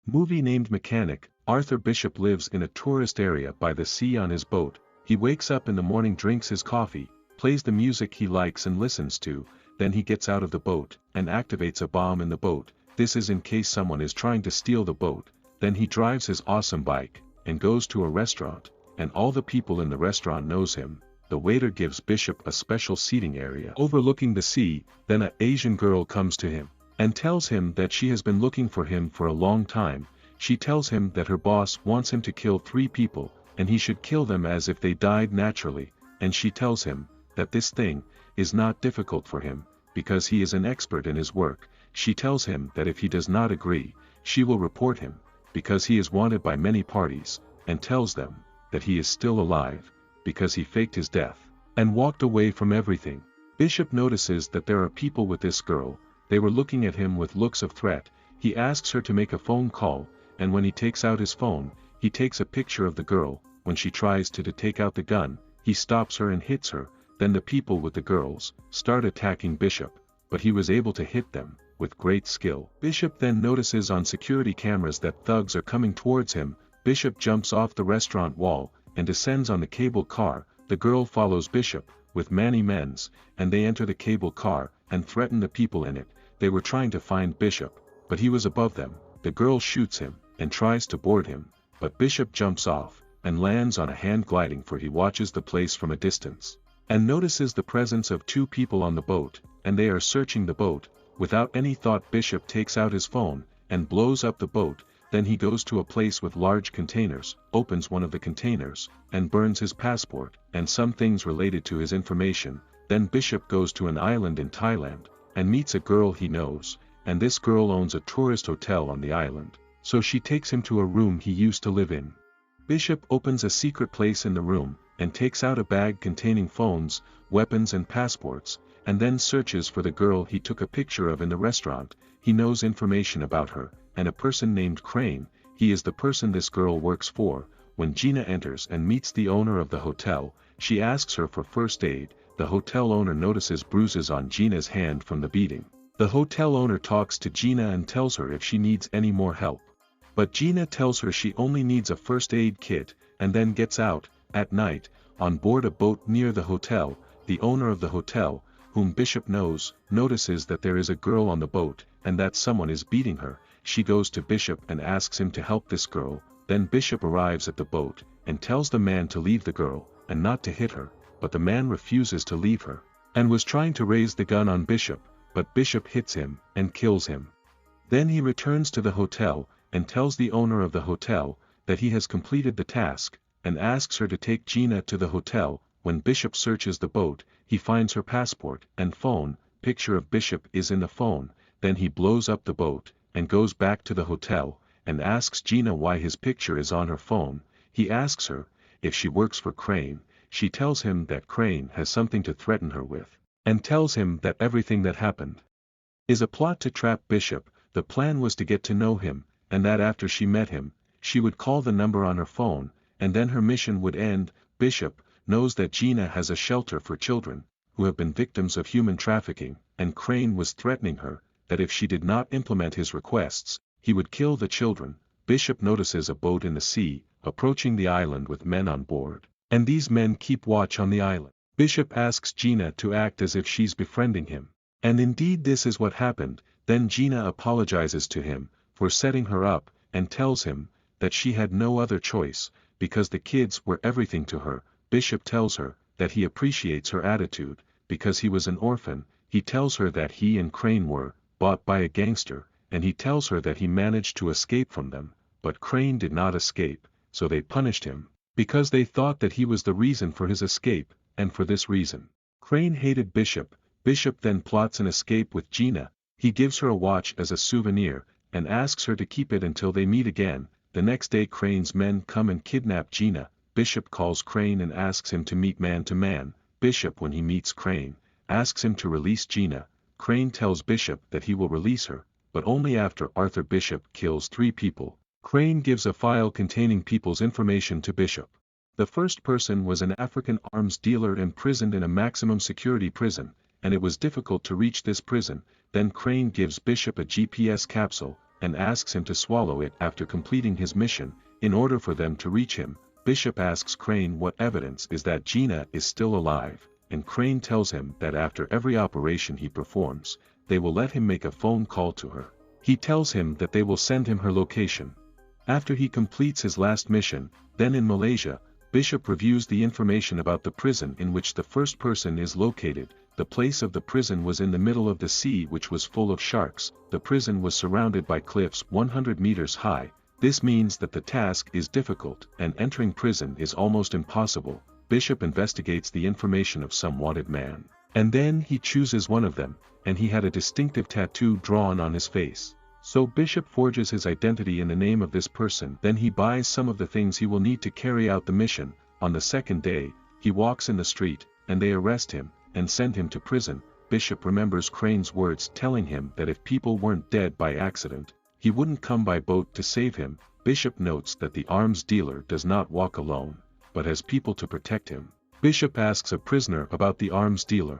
Movie named Mechanic. Arthur Bishop lives in a tourist area by the sea on his boat. He wakes up in the morning, drinks his coffee, plays the music he likes and listens to, then he gets out of the boat, and activates a bomb in the boat. This is in case someone is trying to steal the boat. Then he drives his awesome bike, and goes to a restaurant, and all the people in the restaurant knows him. The waiter gives Bishop a special seating area overlooking the sea. Then an Asian girl comes to him, and tells him that she has been looking for him for a long time. She tells him that her boss wants him to kill 3 people, and he should kill them as if they died naturally, and she tells him that this thing is not difficult for him, because he is an expert in his work. She tells him that if he does not agree, she will report him, because he is wanted by many parties, and tells them that he is still alive, because he faked his death, and walked away from everything. Bishop notices that there are people with this girl. They were looking at him with looks of threat. He asks her to make a phone call, and when he takes out his phone, he takes a picture of the girl. When she tries to take out the gun, he stops her and hits her. Then the people with the girls start attacking Bishop, but he was able to hit them with great skill. Bishop then notices on security cameras that thugs are coming towards him. Bishop jumps off the restaurant wall and descends on the cable car. The girl follows Bishop with many men, and they enter the cable car and threaten the people in it. They were trying to find Bishop, but he was above them. The girl shoots him and tries to board him, but Bishop jumps off and lands on a hand gliding, for he watches the place from a distance and notices the presence of 2 people on the boat, and they are searching the boat. Without any thought, Bishop takes out his phone and blows up the boat. Then he goes to a place with large containers, opens one of the containers, and burns his passport and some things related to his information. Then Bishop goes to an island in Thailand, and meets a girl he knows, and this girl owns a tourist hotel on the island, so she takes him to a room he used to live in. Bishop opens a secret place in the room, and takes out a bag containing phones, weapons and passports, and then searches for the girl he took a picture of in the restaurant. He knows information about her, and a person named Crane. He is the person this girl works for. When Gina enters and meets the owner of the hotel, she asks her for first aid. The hotel owner notices bruises on Gina's hand from the beating. The hotel owner talks to Gina and tells her if she needs any more help. But Gina tells her she only needs a first aid kit, and then gets out. At night, on board a boat near the hotel, the owner of the hotel, whom Bishop knows, notices that there is a girl on the boat, and that someone is beating her. She goes to Bishop and asks him to help this girl. Then Bishop arrives at the boat, and tells the man to leave the girl, and not to hit her, but the man refuses to leave her, and was trying to raise the gun on Bishop, but Bishop hits him, and kills him. Then he returns to the hotel, and tells the owner of the hotel that he has completed the task, and asks her to take Gina to the hotel. When Bishop searches the boat, he finds her passport and phone. Picture of Bishop is in the phone. Then he blows up the boat, and goes back to the hotel, and asks Gina why his picture is on her phone. He asks her if she works for Crane. She tells him that Crane has something to threaten her with, and tells him that everything that happened is a plot to trap Bishop. The plan was to get to know him, and that after she met him, she would call the number on her phone, and then her mission would end. Bishop knows that Gina has a shelter for children who have been victims of human trafficking, and Crane was threatening her that if she did not implement his requests, he would kill the children. Bishop notices a boat in the sea, approaching the island with men on board, and these men keep watch on the island. Bishop asks Gina to act as if she's befriending him, and indeed this is what happened. Then Gina apologizes to him for setting her up, and tells him that she had no other choice, because the kids were everything to her. Bishop tells her that he appreciates her attitude, because he was an orphan. He tells her that he and Crane were bought by a gangster, and he tells her that he managed to escape from them, but Crane did not escape, so they punished him, because they thought that he was the reason for his escape, and for this reason, Crane hated Bishop. Bishop then plots an escape with Gina. He gives her a watch as a souvenir, and asks her to keep it until they meet again. The next day Crane's men come and kidnap Gina. Bishop calls Crane and asks him to meet man to man. Bishop, when he meets Crane, asks him to release Gina. Crane tells Bishop that he will release her, but only after Arthur Bishop kills 3 people. Crane gives a file containing people's information to Bishop. The first person was an African arms dealer imprisoned in a maximum security prison, and it was difficult to reach this prison. Then Crane gives Bishop a GPS capsule, and asks him to swallow it after completing his mission. In order for them to reach him, Bishop asks Crane what evidence is that Gina is still alive, and Crane tells him that after every operation he performs, they will let him make a phone call to her. He tells him that they will send him her location. After he completes his last mission, then in Malaysia, Bishop reviews the information about the prison in which the first person is located. The place of the prison was in the middle of the sea, which was full of sharks. The prison was surrounded by cliffs 100 meters high. This means that the task is difficult and entering prison is almost impossible. Bishop investigates the information of some wanted man, and then he chooses one of them, and he had a distinctive tattoo drawn on his face. So Bishop forges his identity in the name of this person. Then he buys some of the things he will need to carry out the mission. On the second day, he walks in the street, and they arrest him, and send him to prison. Bishop remembers Crane's words telling him that if people weren't dead by accident, he wouldn't come by boat to save him. Bishop notes that the arms dealer does not walk alone, but has people to protect him. Bishop asks a prisoner about the arms dealer.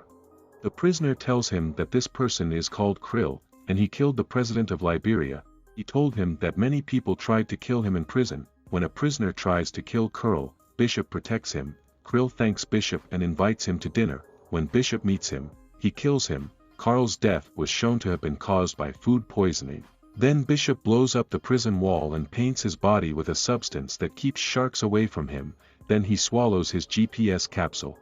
The prisoner tells him that this person is called Krill, and he killed the president of Liberia. He told him that many people tried to kill him in prison. When a prisoner tries to kill Krill, Bishop protects him. Krill thanks Bishop and invites him to dinner. When Bishop meets him, he kills him. Carl's death was shown to have been caused by food poisoning. Then Bishop blows up the prison wall and paints his body with a substance that keeps sharks away from him. Then he swallows his GPS capsule.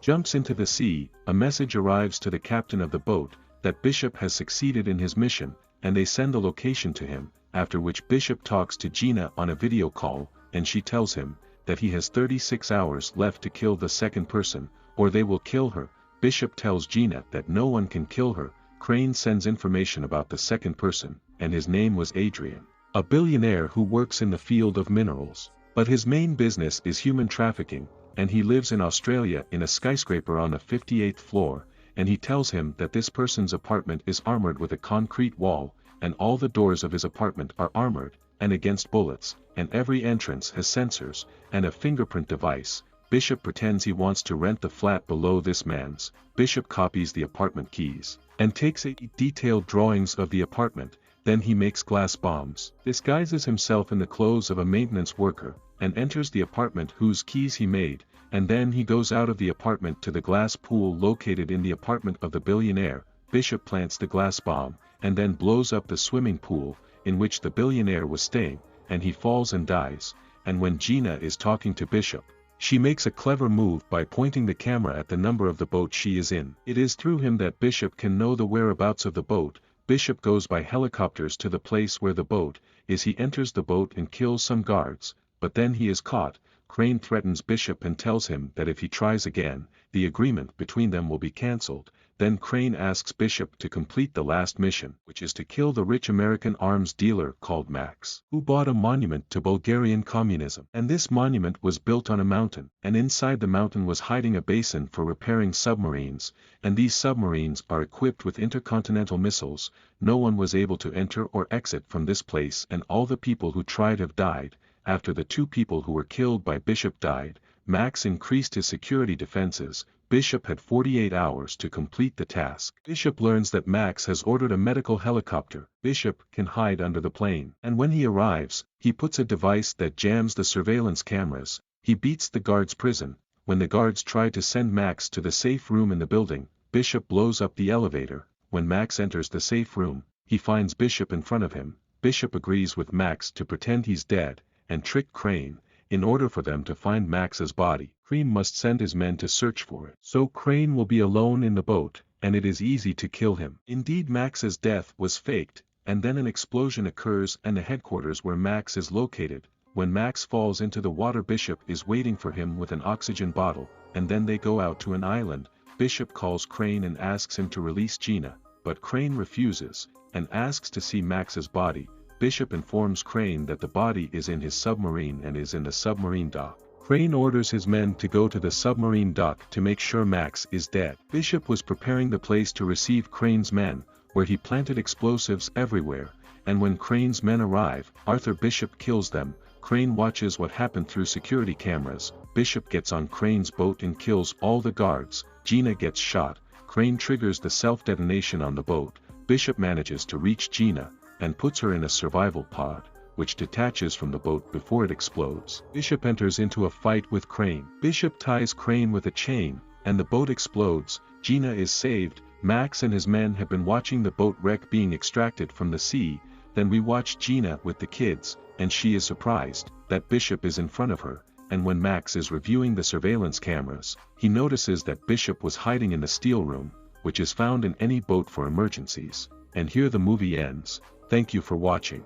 Jumps into the sea. A message arrives to the captain of the boat that Bishop has succeeded in his mission, and they send the location to him, after which Bishop talks to Gina on a video call, and she tells him that he has 36 hours left to kill the second person, or they will kill her. Bishop tells Gina that no one can kill her. Crane sends information about the second person, and his name was Adrian, a billionaire who works in the field of minerals. But his main business is human trafficking, and he lives in Australia in a skyscraper on the 58th floor, and he tells him that this person's apartment is armored with a concrete wall, and all the doors of his apartment are armored, and against bullets, and every entrance has sensors, and a fingerprint device. Bishop pretends he wants to rent the flat below this man's. Bishop copies the apartment keys, and takes detailed drawings of the apartment. Then he makes glass bombs, disguises himself in the clothes of a maintenance worker, and enters the apartment whose keys he made, and then he goes out of the apartment to the glass pool located in the apartment of the billionaire. Bishop plants the glass bomb, and then blows up the swimming pool, in which the billionaire was staying, and he falls and dies. And when Gina is talking to Bishop, she makes a clever move by pointing the camera at the number of the boat she is in. It is through him that Bishop can know the whereabouts of the boat. Bishop goes by helicopters to the place where the boat is. He enters the boat and kills some guards, but then he is caught. Crane threatens Bishop and tells him that if he tries again, the agreement between them will be cancelled. Then Crane asks Bishop to complete the last mission, which is to kill the rich American arms dealer called Max, who bought a monument to Bulgarian communism. And this monument was built on a mountain, and inside the mountain was hiding a basin for repairing submarines, and these submarines are equipped with intercontinental missiles. No one was able to enter or exit from this place, and all the people who tried have died. After the two people who were killed by Bishop died, Max increased his security defenses. Bishop had 48 hours to complete the task. Bishop learns that Max has ordered a medical helicopter. Bishop can hide under the plane, and when he arrives, he puts a device that jams the surveillance cameras. He beats the guards' prison. When the guards try to send Max to the safe room in the building, Bishop blows up the elevator. When Max enters the safe room, he finds Bishop in front of him. Bishop agrees with Max to pretend he's dead, and trick Crane. In order for them to find Max's body, Crane must send his men to search for it. So Crane will be alone in the boat, and it is easy to kill him. Indeed, Max's death was faked, and then an explosion occurs and the headquarters where Max is located. When Max falls into the water, Bishop is waiting for him with an oxygen bottle, and then they go out to an island. Bishop calls Crane and asks him to release Gina, but Crane refuses, and asks to see Max's body. Bishop informs Crane that the body is in his submarine and is in the submarine dock. Crane orders his men to go to the submarine dock to make sure Max is dead. Bishop was preparing the place to receive Crane's men, where he planted explosives everywhere, and when Crane's men arrive, Arthur Bishop kills them. Crane watches what happened through security cameras. Bishop gets on Crane's boat and kills all the guards. Gina gets shot. Crane triggers the self-detonation on the boat. Bishop manages to reach Gina, and puts her in a survival pod, which detaches from the boat before it explodes. Bishop enters into a fight with Crane. Bishop ties Crane with a chain, and the boat explodes. Gina is saved. Max and his men have been watching the boat wreck being extracted from the sea. Then we watch Gina with the kids, and she is surprised that Bishop is in front of her, and when Max is reviewing the surveillance cameras, he notices that Bishop was hiding in the steel room, which is found in any boat for emergencies. And here the movie ends. Thank you for watching.